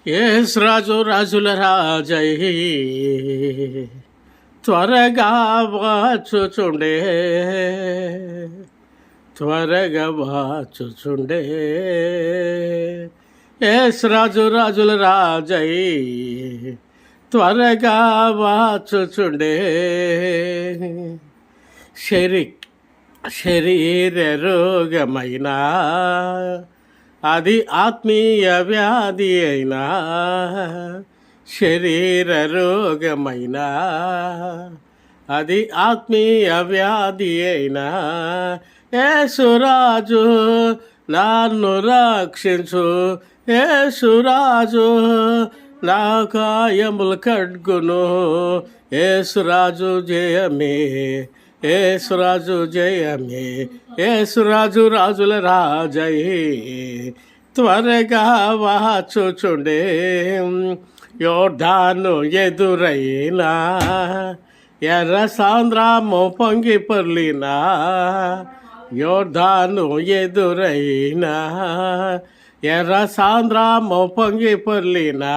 యేసురాజు రాజుల రాజై త్వరగా వచ్చుచుండే, త్వరగా వచ్చుచుండే. యేసురాజు రాజుల రాజై త్వరగా వచ్చుచుండే. శరీర రోగమైనా అది ఆత్మీయ వ్యాధి అయినా, శరీర రోగమైనా అది ఆత్మీయ వ్యాధి అయినా, యేసురాజు నన్ను రక్షించు, యేసురాజు నా కాయములు కడ్గును. యేసురాజు జయమే, యేసురాజు జయమే, యేసురాజు రాజుల రాజై త్వరగా వచ్చుచుండే. యోర్దాను ఎదురైనా, ఎర్ర సాంద్రము పొంగి పొర్లినా, యోర్దాను ఎదురైనా, ఎర్ర సాంద్రము పొంగి పొర్లినా,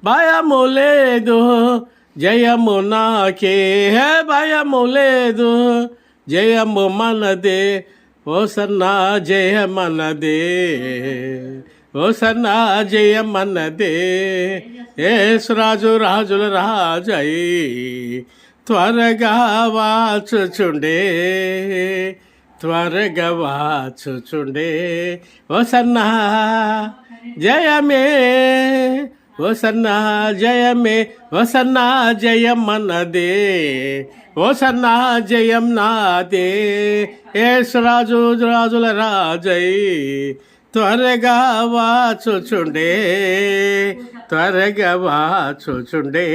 భయము లేదు జయము నాకే, భయము లేదు జయము మనదే. Hosanna జయమన్నదే, hosanna జయమన్నదే. యేసురాజు రాజుల రాజై త్వరగా వచ్చుచుండే, త్వరగా వచ్చుచుండే. హోసన్నా జయమే, హోసన్నా జయమే, హోసన్నా జయమన్నదే, హోసన్నా జయం నాదే. యేసురాజు రాజుల రాజై త్వరగా వచ్చుచుండే, త్వరగా వచ్చుచుండే.